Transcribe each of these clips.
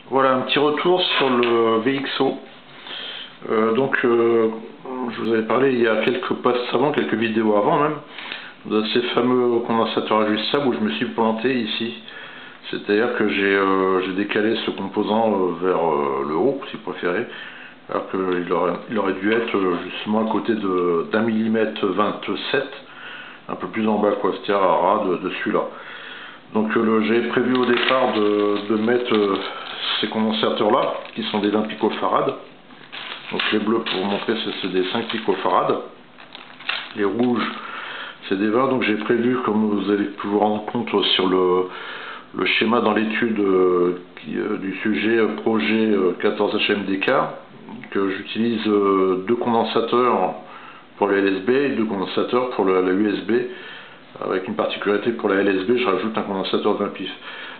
Voilà un petit retour sur le VXO. Je vous avais parlé il y a quelques posts avant, quelques vidéos avant même, de ces fameux condensateurs ajustables où je me suis planté ici. C'est-à-dire que j'ai décalé ce composant vers le haut, si vous préférez, alors qu'il aurait dû être justement à côté d'1 mm 27, un peu plus en bas, quoi, c'est-à-dire à ras de celui-là. Donc j'avais prévu au départ de mettre ces condensateurs-là, qui sont des 20 picofarads. Donc les bleus, pour vous montrer, c'est des 5 picofarads. Les rouges, c'est des 20. Donc j'ai prévu, comme vous avez pu vous rendre compte sur le schéma dans l'étude du sujet projet 14HMDK, que j'utilise deux condensateurs pour la LSB et deux condensateurs pour la USB, avec une particularité pour la LSB, je rajoute un condensateur de 20 pif.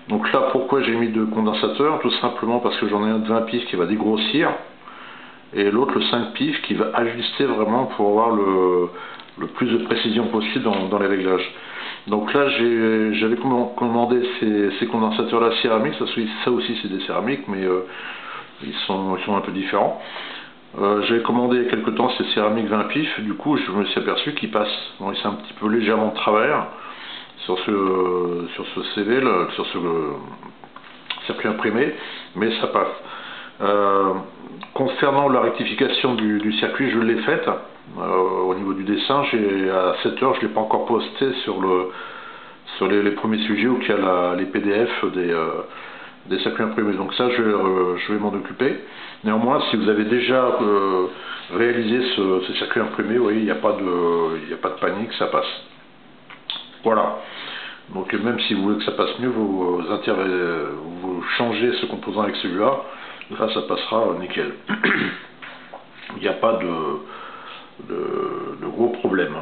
Donc là, pourquoi j'ai mis deux condensateurs? Tout simplement parce que j'en ai un de 20 pif qui va dégrossir, et l'autre le 5 pif qui va ajuster vraiment pour avoir le plus de précision possible dans les réglages. Donc là, j'avais commandé ces condensateurs là céramiques, ça aussi c'est des céramiques, mais ils sont un peu différents. J'avais commandé il y a quelques temps ces céramiques 20 pif, du coup je me suis aperçu qu'ils passent. Bon, ils sont un petit peu légèrement de travers sur ce CV, là, sur ce circuit imprimé, mais ça passe. Concernant la rectification du circuit, je l'ai faite. Au niveau du dessin, à 7 heures, je ne l'ai pas encore posté sur les premiers sujets où il y a les PDF des circuits imprimés. Donc ça, je vais m'en occuper. Néanmoins, si vous avez déjà réalisé ce circuit imprimé, oui, il n'y a pas de panique, ça passe. Voilà. Donc même si vous voulez que ça passe mieux, vous changez ce composant avec celui-là, là ça passera nickel. Il n'y a pas de gros problèmes.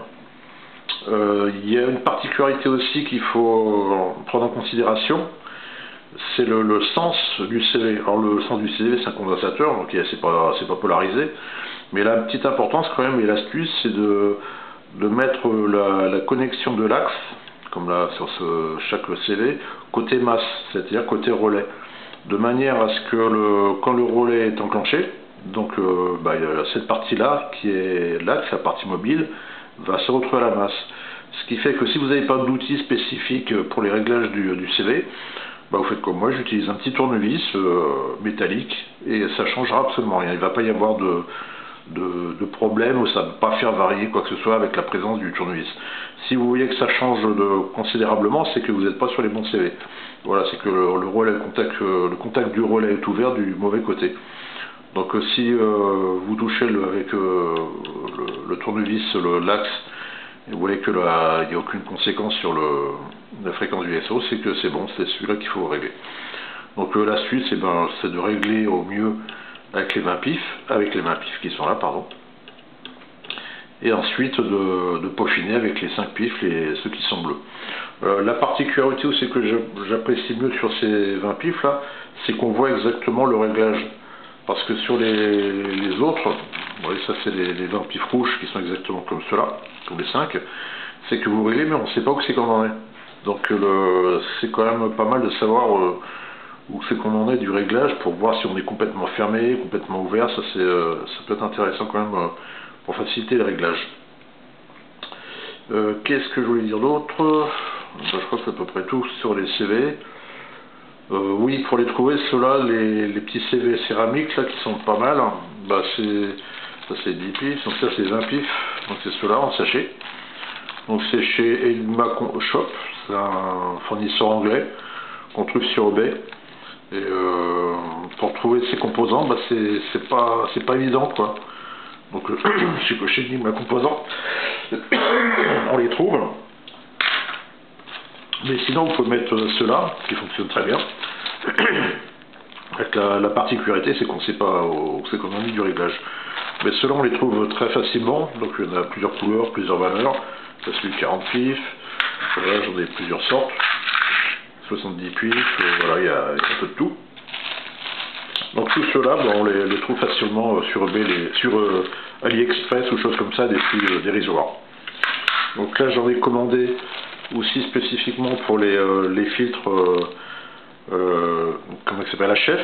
Il y a une particularité aussi qu'il faut prendre en considération, c'est le sens du CV. Alors le sens du CV, c'est un condensateur, donc c'est pas polarisé, mais la petite importance quand même, et l'astuce, c'est de mettre la connexion de l'axe, comme là sur chaque CV, côté masse, c'est-à-dire côté relais, de manière à ce que quand le relais est enclenché, donc cette partie-là, qui est l'axe, la partie mobile, va se retrouver à la masse. Ce qui fait que si vous n'avez pas d'outil spécifique pour les réglages du CV, vous faites comme moi, j'utilise un petit tournevis métallique et ça changera absolument rien. Il ne va pas y avoir de problème, ou ça ne va pas faire varier quoi que ce soit avec la présence du tournevis. Si vous voyez que ça change considérablement, c'est que vous n'êtes pas sur les bons CV. Voilà, c'est que le contact du relais est ouvert du mauvais côté. Donc si vous touchez avec le tournevis, l'axe, et vous voyez qu'il n'y a aucune conséquence sur la fréquence du SO, c'est que c'est bon, c'est celui-là qu'il faut régler. Donc l'astuce, c'est de régler au mieux avec les 20 pifs qui sont là, pardon. Et ensuite de peaufiner avec les 5 pifs, ceux qui sont bleus. La particularité aussi que j'apprécie mieux sur ces 20 pifs là, c'est qu'on voit exactement le réglage. Parce que sur les autres, vous voyez, ça c'est les 20 pifs rouges qui sont exactement comme ceux-là, comme les 5, c'est que vous réglez mais on ne sait pas où c'est qu'on en est. Donc c'est quand même pas mal de savoir où c'est qu'on en est du réglage pour voir si on est complètement fermé, complètement ouvert. Ça peut être intéressant quand même pour faciliter le réglage. Qu'est-ce que je voulais dire d'autre? Je crois que c'est à peu près tout sur les CV. Oui, pour les trouver, ceux-là, les petits CV céramiques là qui sont pas mal, ça c'est 10 pifs, donc ça c'est 20 pifs, donc c'est ceux-là en sachet. Donc c'est chez Enigma Shop, c'est un fournisseur anglais qu'on trouve sur eBay. Et pour trouver ces composants, c'est pas évident quoi. Donc chez Enigma Composants, on les trouve. Mais sinon, vous pouvez mettre ceux-là, qui fonctionnent très bien. Avec la particularité, c'est qu'on ne sait pas où c'est qu'on a mis du réglage. Mais ceux-là, on les trouve très facilement. Donc il y en a plusieurs couleurs, plusieurs valeurs. Ça c'est du 40 pifs. Voilà, j'en ai plusieurs sortes. 70 pifs, voilà, il y a un peu de tout. Donc tous ceux-là, on les trouve facilement sur eBay, sur AliExpress ou choses comme ça, des prix dérisoires. Donc là, j'en ai commandé aussi spécifiquement pour les filtres, comment ça s'appelle, HF,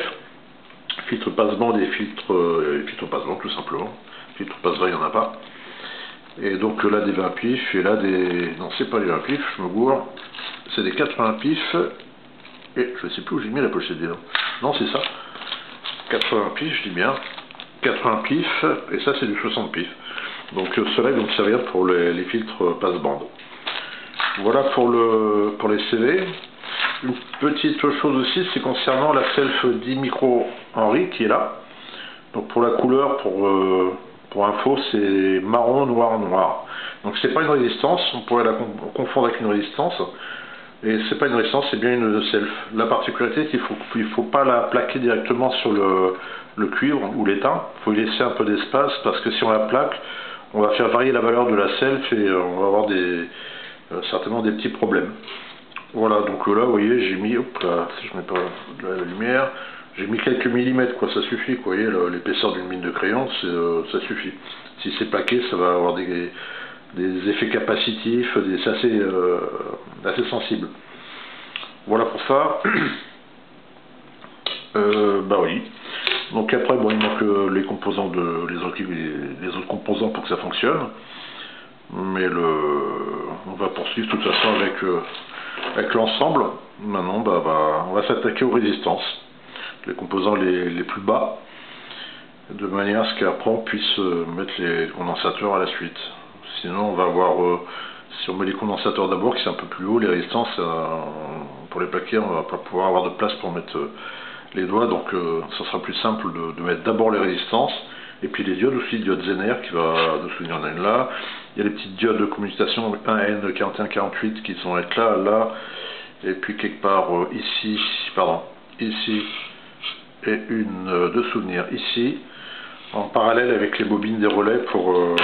filtre passe-bande et filtre passe-bande tout simplement. Filtre passe-bande il n'y en a pas. Et donc là des 20 pifs et là des... Non, c'est pas les 20 pifs, je me gourre. C'est des 80 pifs. Et je ne sais plus où j'ai mis la pochette des dents. Non, c'est ça. 80 pifs, je dis bien. 80 pifs, et ça c'est du 60 pifs. Donc cela va me servir pour les filtres passe-bande. Voilà pour les CV. Une petite chose aussi, c'est concernant la Self 10 Micro Henry qui est là. Donc pour la couleur, pour info, c'est marron, noir, noir. Donc c'est pas une résistance, on pourrait la confondre avec une résistance. Et c'est pas une résistance, c'est bien une self. La particularité, c'est qu'il faut pas la plaquer directement sur le cuivre ou l'étain. Il faut y laisser un peu d'espace parce que si on la plaque, on va faire varier la valeur de la self et on va avoir certainement des petits problèmes. Voilà, donc là, vous voyez, j'ai mis, hop là, si je mets pas de la lumière, j'ai mis quelques millimètres, quoi, ça suffit, quoi. Vous voyez, l'épaisseur d'une mine de crayon, ça suffit. Si c'est plaqué, ça va avoir des effets capacitifs, c'est assez sensible. Voilà pour ça. Bah oui. Donc après, bon, il manque les composants les autres composants pour que ça fonctionne. Mais on va poursuivre de toute façon avec l'ensemble. Maintenant, on va s'attaquer aux résistances, les composants les plus bas, de manière à ce qu'après on puisse mettre les condensateurs à la suite. Sinon on va avoir, si on met les condensateurs d'abord qui c'est un peu plus haut, les résistances, pour les plaquer on va pas pouvoir avoir de place pour mettre les doigts, donc ça sera plus simple de mettre d'abord les résistances, et puis les diodes aussi, diodes Zener qui va, de souvenir, il y en a une là, il y a les petites diodes de communication 1N4148 qui sont être là, et puis quelque part ici, et une de souvenir ici, en parallèle avec les bobines des relais pour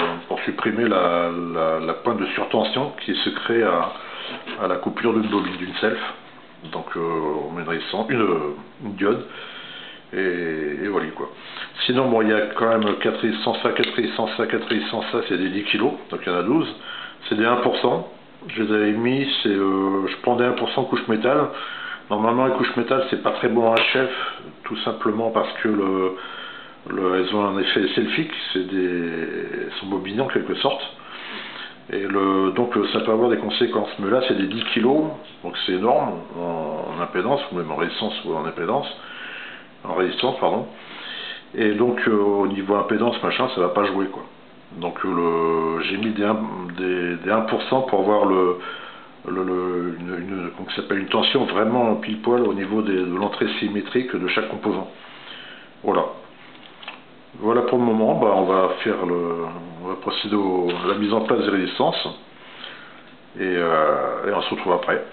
supprimer la pointe de surtension qui se crée à la coupure d'une bobine d'une self. Donc on met une diode et voilà quoi. Sinon bon, il y a quand même 4 résistances là, 4 résistances là, 4 résistances là, c'est des 10 kg, donc il y en a 12. C'est des 1%. Je les avais mis, je prends des 1% couche métal. Normalement les couches métal c'est pas très bon en HF, tout simplement parce que elles ont un effet selfique, sont bobinées en quelque sorte. Et donc ça peut avoir des conséquences. Mais là c'est des 10 kg, donc c'est énorme en impédance, ou même en résistance ou en impédance. En résistance, pardon. Et donc au niveau impédance, machin, ça va pas jouer quoi. Donc j'ai mis des 1% pour avoir comment ça s'appelle, une tension vraiment pile poil au niveau de l'entrée symétrique de chaque composant. Voilà. Voilà pour le moment, on va procéder à la mise en place des résistances et on se retrouve après.